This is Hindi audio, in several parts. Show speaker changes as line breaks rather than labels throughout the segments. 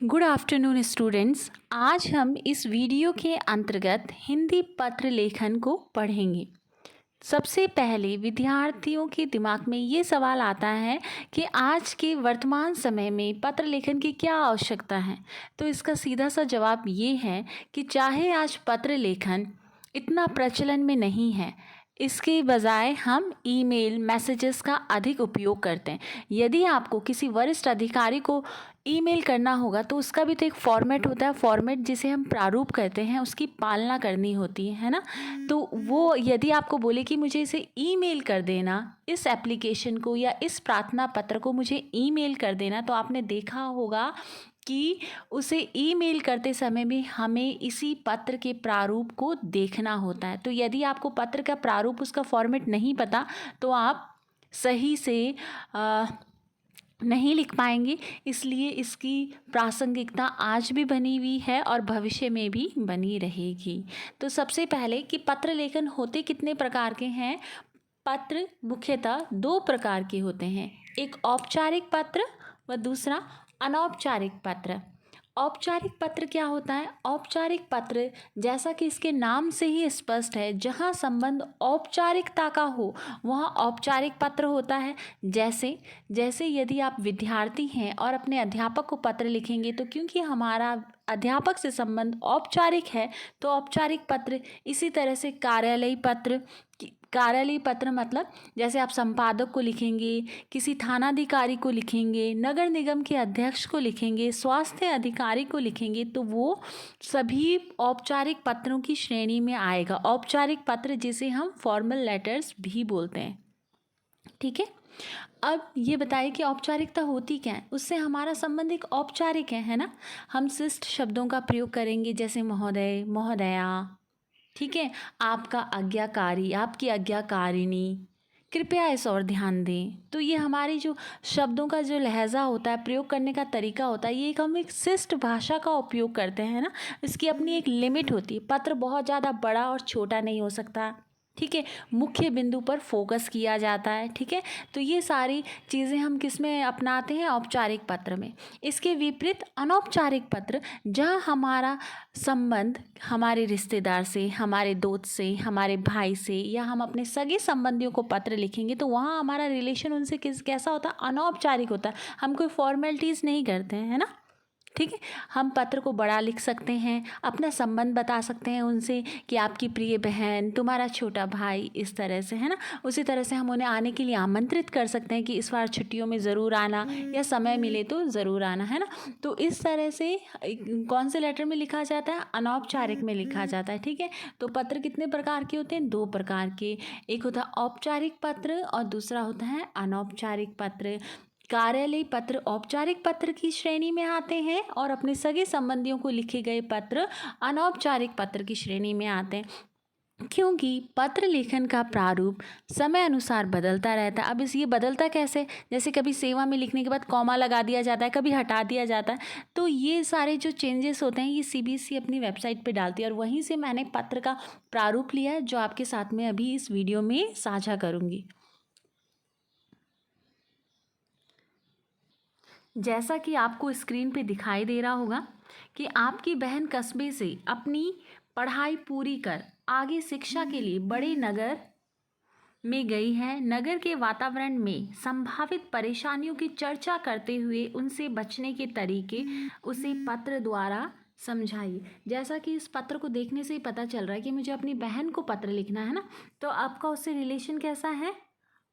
Good afternoon students. आज हम इस वीडियो के अंतर्गत हिंदी पत्र लेखन को पढ़ेंगे। सबसे पहले विद्यार्थियों के दिमाग में ये सवाल आता है कि आज के वर्तमान समय में पत्र लेखन की क्या आवश्यकता है। तो इसका सीधा सा जवाब ये है कि चाहे आज पत्र लेखन इतना प्रचलन में नहीं है, इसके बजाय हम ईमेल मैसेजेस का अधिक उपयोग करते हैं। यदि आपको किसी वरिष्ठ अधिकारी को ईमेल करना होगा तो उसका भी तो एक फॉर्मेट होता है, फॉर्मेट जिसे हम प्रारूप कहते हैं, उसकी पालना करनी होती है ना। तो वो यदि आपको बोले कि मुझे इसे ईमेल कर देना, इस एप्लीकेशन को या इस प्रार्थना पत्र को मुझे ईमेल कर देना, तो आपने देखा होगा कि उसे ईमेल करते समय भी हमें इसी पत्र के प्रारूप को देखना होता है। तो यदि आपको पत्र का प्रारूप, उसका फॉर्मेट नहीं पता, तो आप सही से नहीं लिख पाएंगे। इसलिए इसकी प्रासंगिकता आज भी बनी हुई है और भविष्य में भी बनी रहेगी। तो सबसे पहले कि पत्र लेखन होते कितने प्रकार के हैं। पत्र मुख्यतः दो प्रकार के होते हैं, एक औपचारिक पत्र व दूसरा अनौपचारिक पत्र। औपचारिक पत्र क्या होता है? औपचारिक पत्र जैसा कि इसके नाम से ही स्पष्ट है, जहाँ संबंध औपचारिकता का हो वहाँ औपचारिक पत्र होता है। जैसे यदि आप विद्यार्थी हैं और अपने अध्यापक को पत्र लिखेंगे, तो क्योंकि हमारा अध्यापक से संबंध औपचारिक है तो औपचारिक पत्र। इसी तरह से कार्यालयीय पत्र मतलब जैसे आप संपादक को लिखेंगे, किसी थानाधिकारी को लिखेंगे, नगर निगम के अध्यक्ष को लिखेंगे, स्वास्थ्य अधिकारी को लिखेंगे, तो वो सभी औपचारिक पत्रों की श्रेणी में आएगा। औपचारिक पत्र जिसे हम फॉर्मल लेटर्स भी बोलते हैं। ठीक है, अब ये बताइए कि औपचारिकता होती क्या है। उससे हमारा संबंध एक औपचारिक है ना। हम शिष्ट शब्दों का प्रयोग करेंगे, जैसे महोदय, महोदया। ठीक है, आपका आज्ञाकारी, आपकी आज्ञाकारिणी, कृपया इस और ध्यान दें। तो ये हमारी जो शब्दों का जो लहजा होता है, प्रयोग करने का तरीका होता है, ये हम एक शिष्ट भाषा का उपयोग करते हैं ना। इसकी अपनी एक लिमिट होती है। पत्र बहुत ज़्यादा बड़ा और छोटा नहीं हो सकता। ठीक है, मुख्य बिंदु पर फोकस किया जाता है। ठीक है, तो ये सारी चीज़ें हम किस में अपनाते हैं? औपचारिक पत्र में। इसके विपरीत अनौपचारिक पत्र, जहाँ हमारा संबंध हमारे रिश्तेदार से, हमारे दोस्त से, हमारे भाई से, या हम अपने सगे संबंधियों को पत्र लिखेंगे, तो वहाँ हमारा रिलेशन उनसे कैसा होता है? अनौपचारिक होता है। हम कोई फॉर्मेलिटीज़ नहीं करते हैं, है ना। ठीक है, हम पत्र को बड़ा लिख सकते हैं, अपना संबंध बता सकते हैं उनसे कि आपकी प्रिय बहन, तुम्हारा छोटा भाई, इस तरह से, है ना। उसी तरह से हम उन्हें आने के लिए आमंत्रित कर सकते हैं कि इस बार छुट्टियों में ज़रूर आना, या समय मिले तो ज़रूर आना, है ना। तो इस तरह से कौन से लेटर में लिखा जाता है? अनौपचारिक में लिखा जाता है। ठीक है, तो पत्र कितने प्रकार के होते हैं? दो प्रकार के। एक होता है औपचारिक पत्र और दूसरा होता है अनौपचारिक पत्र। कार्यालयीय पत्र औपचारिक पत्र की श्रेणी में आते हैं और अपने सगे संबंधियों को लिखे गए पत्र अनौपचारिक पत्र की श्रेणी में आते हैं, क्योंकि पत्र लेखन का प्रारूप समय अनुसार बदलता रहता है। अब ये बदलता कैसे? जैसे कभी सेवा में लिखने के बाद कॉमा लगा दिया जाता है, कभी हटा दिया जाता है। तो ये सारे जो चेंजेस होते हैं, ये सीबीएसई अपनी वेबसाइट पे डालती है और वहीं से मैंने पत्र का प्रारूप लिया है, जो आपके साथ में अभी इस वीडियो में साझा करूँगी। जैसा कि आपको स्क्रीन पे दिखाई दे रहा होगा कि आपकी बहन कस्बे से अपनी पढ़ाई पूरी कर आगे शिक्षा के लिए बड़े नगर में गई है। नगर के वातावरण में संभावित परेशानियों की चर्चा करते हुए उनसे बचने के तरीके उसे पत्र द्वारा समझाइए। जैसा कि इस पत्र को देखने से ही पता चल रहा है कि मुझे अपनी बहन को पत्र लिखना है ना, तो आपका उससे रिलेशन कैसा है?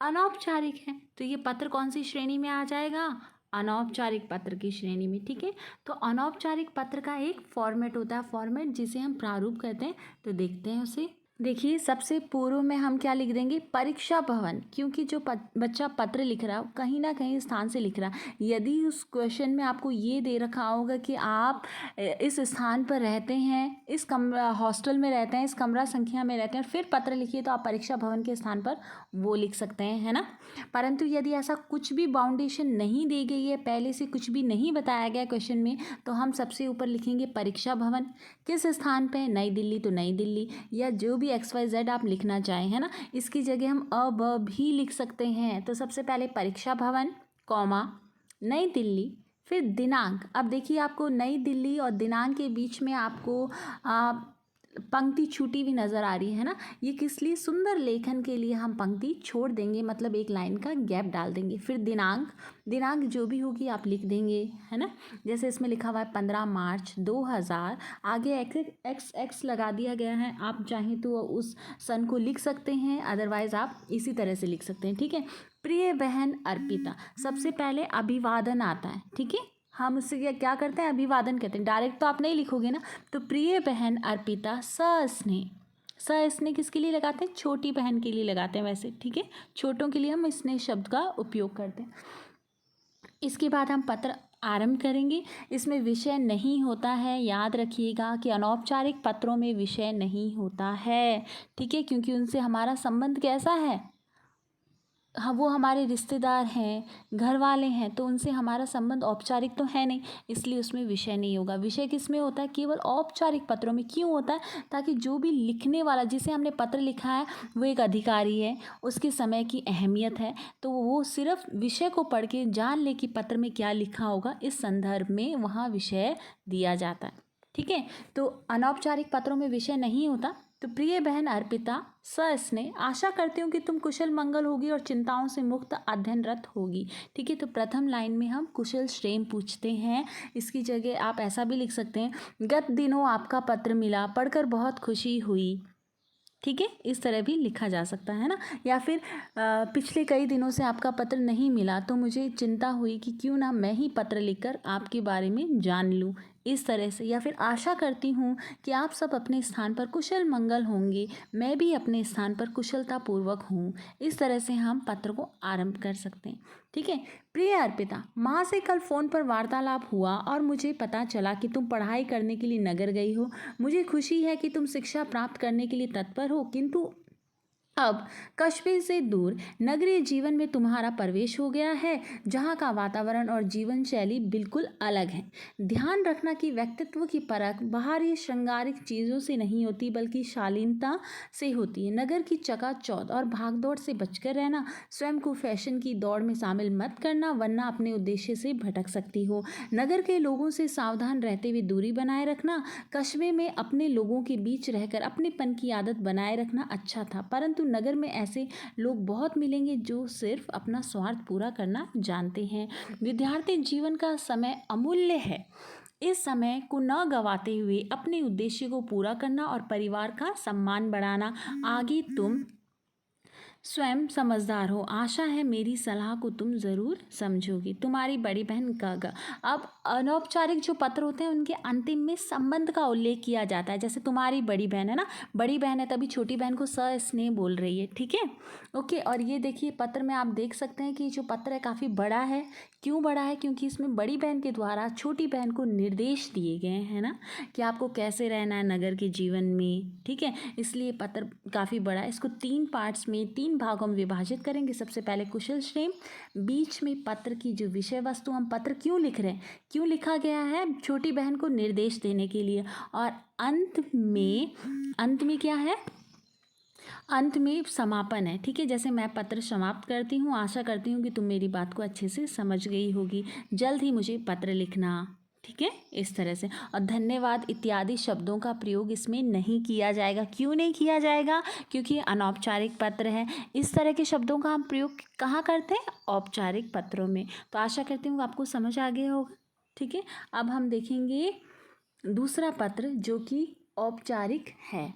अनौपचारिक है। तो ये पत्र कौन सी श्रेणी में आ जाएगा? अनौपचारिक पत्र की श्रेणी में। ठीक है, तो अनौपचारिक पत्र का एक फॉर्मेट होता है, फॉर्मेट जिसे हम प्रारूप कहते हैं। तो देखते हैं उसे। देखिए, सबसे पूर्व में हम क्या लिख देंगे? परीक्षा भवन, क्योंकि जो बच्चा पत्र लिख रहा है कहीं ना कहीं स्थान से लिख रहा है। यदि उस क्वेश्चन में आपको ये दे रखा होगा कि आप इस स्थान पर रहते हैं, इस कमरा हॉस्टल में रहते हैं, इस कमरा संख्या में रहते हैं, फिर पत्र लिखिए, तो आप परीक्षा भवन के स्थान पर वो लिख सकते हैं, है ना। परंतु यदि ऐसा कुछ भी बाउंडेशन नहीं दी गई है, पहले से कुछ भी नहीं बताया गया क्वेश्चन में, तो हम सबसे ऊपर लिखेंगे परीक्षा भवन। किस स्थान पे? नई दिल्ली, तो नई दिल्ली, या जो भी XYZ आप लिखना चाहें, है ना। इसकी जगह हम अ ब भी लिख सकते हैं। तो सबसे पहले परीक्षा भवन, कॉमा, नई दिल्ली, फिर दिनांक, अब देखिए आपको नई दिल्ली और दिनांक के बीच में आपको पंक्ति छूटी हुई नज़र आ रही है ना, ये किस लिए, सुंदर लेखन के लिए हम पंक्ति छोड़ देंगे, मतलब एक लाइन का गैप डाल देंगे। फिर दिनांक, दिनांक जो भी होगी आप लिख देंगे, है ना। जैसे इसमें लिखा हुआ है 15 मार्च 2000, आगे एक्स लगा दिया गया है, आप चाहें तो उस सन को लिख सकते हैं, अदरवाइज़ आप इसी तरह से लिख सकते हैं, ठीक है। प्रिय बहन अर्पिता, सबसे पहले अभिवादन आता है, ठीक है। हम उससे क्या करते हैं, अभिवादन कहते हैं, डायरेक्ट तो आप नहीं लिखोगे ना। तो प्रिय बहन अर्पिता सस्नेह, सस्नेह किसके लिए लगाते हैं, छोटी बहन के लिए लगाते हैं वैसे, ठीक है। छोटों के लिए हम स्नेह शब्द का उपयोग करते हैं। इसके बाद हम पत्र आरंभ करेंगे। इसमें विषय नहीं होता है, याद रखिएगा कि अनौपचारिक पत्रों में विषय नहीं होता है, ठीक है, क्योंकि उनसे हमारा संबंध कैसा है, हाँ वो हमारे रिश्तेदार हैं, घर वाले हैं, तो उनसे हमारा संबंध औपचारिक तो है नहीं, इसलिए उसमें विषय नहीं होगा। विषय किस में होता है, केवल औपचारिक पत्रों में। क्यों होता है, ताकि जो भी लिखने वाला, जिसे हमने पत्र लिखा है, वो एक अधिकारी है, उसके समय की अहमियत है, तो वो सिर्फ विषय को पढ़ के जान ले कि पत्र में क्या लिखा होगा, इस संदर्भ में वहाँ विषय दिया जाता है, ठीक है। तो अनौपचारिक पत्रों में विषय नहीं होता। तो प्रिय बहन अर्पिता सस्नेह, आशा करती हूँ कि तुम कुशल मंगल होगी और चिंताओं से मुक्त अध्ययनरत होगी, ठीक है। तो प्रथम लाइन में हम कुशल क्षेम पूछते हैं, इसकी जगह आप ऐसा भी लिख सकते हैं, गत दिनों आपका पत्र मिला, पढ़कर बहुत खुशी हुई, ठीक है, इस तरह भी लिखा जा सकता है ना। या फिर पिछले कई दिनों से आपका पत्र नहीं मिला तो मुझे चिंता हुई कि क्यों ना मैं ही पत्र लिखकर आपके बारे में जान लूँ, इस तरह से। या फिर आशा करती हूँ कि आप सब अपने स्थान पर कुशल मंगल होंगे, मैं भी अपने स्थान पर कुशलतापूर्वक हूँ, इस तरह से हम पत्र को आरंभ कर सकते हैं, ठीक है। प्रिय अर्पिता, माँ से कल फ़ोन पर वार्तालाप हुआ और मुझे पता चला कि तुम पढ़ाई करने के लिए नगर गई हो। मुझे खुशी है कि तुम शिक्षा प्राप्त करने के लिए तत्पर हो, किंतु अब कस्बे से दूर नगरीय जीवन में तुम्हारा प्रवेश हो गया है, जहाँ का वातावरण और जीवन शैली बिल्कुल अलग है। ध्यान रखना कि व्यक्तित्व की परख बाहरी श्रृंगारिक चीज़ों से नहीं होती, बल्कि शालीनता से होती है। नगर की चकाचौंध और भागदौड़ से बचकर रहना, स्वयं को फैशन की दौड़ में शामिल मत करना, वरना अपने उद्देश्य से भटक सकती हो। नगर के लोगों से सावधान रहते हुए दूरी बनाए रखना, कस्बे में अपने लोगों के बीच रहकर अपनेपन की आदत बनाए रखना अच्छा था, परंतु नगर में ऐसे लोग बहुत मिलेंगे जो सिर्फ अपना स्वार्थ पूरा करना जानते हैं। विद्यार्थी जीवन का समय अमूल्य है, इस समय को न गंवाते हुए अपने उद्देश्य को पूरा करना और परिवार का सम्मान बढ़ाना। आगे तुम स्वयं समझदार हो, आशा है मेरी सलाह को तुम ज़रूर समझोगी। तुम्हारी बड़ी बहन कागा। अब अनौपचारिक जो पत्र होते हैं उनके अंतिम में संबंध का उल्लेख किया जाता है, जैसे तुम्हारी बड़ी बहन है ना, बड़ी बहन है तभी छोटी बहन को सस्नेह बोल रही है, ठीक है, ओके। और ये देखिए पत्र में आप देख सकते हैं कि जो पत्र है काफ़ी बड़ा है। क्यों बड़ा है, क्योंकि इसमें बड़ी बहन के द्वारा छोटी बहन को निर्देश दिए गए हैं ना, कि आपको कैसे रहना है नगर के जीवन में, ठीक है, इसलिए पत्र काफ़ी बड़ा है। इसको 3 पार्ट्स में, 3 भागों में विभाजित करेंगे। सबसे पहले कुशल क्षेम, बीच में पत्र की जो विषय वस्तु, हम पत्र क्यों लिख रहे हैं, क्यों लिखा गया है, छोटी बहन को निर्देश देने के लिए, और अंत में क्या है, अंत में समापन है, ठीक है। जैसे मैं पत्र समाप्त करती हूँ, आशा करती हूँ कि तुम मेरी बात को अच्छे से समझ गई होगी, जल्द ही मुझे पत्र लिखना, ठीक है, इस तरह से। और धन्यवाद इत्यादि शब्दों का प्रयोग इसमें नहीं किया जाएगा। क्यों नहीं किया जाएगा, क्योंकि अनौपचारिक पत्र है। इस तरह के शब्दों का हम प्रयोग कहाँ करते हैं, औपचारिक पत्रों में। तो आशा करती हूँ आपको समझ आ गया होगा, ठीक है। अब हम देखेंगे दूसरा पत्र जो कि औपचारिक है।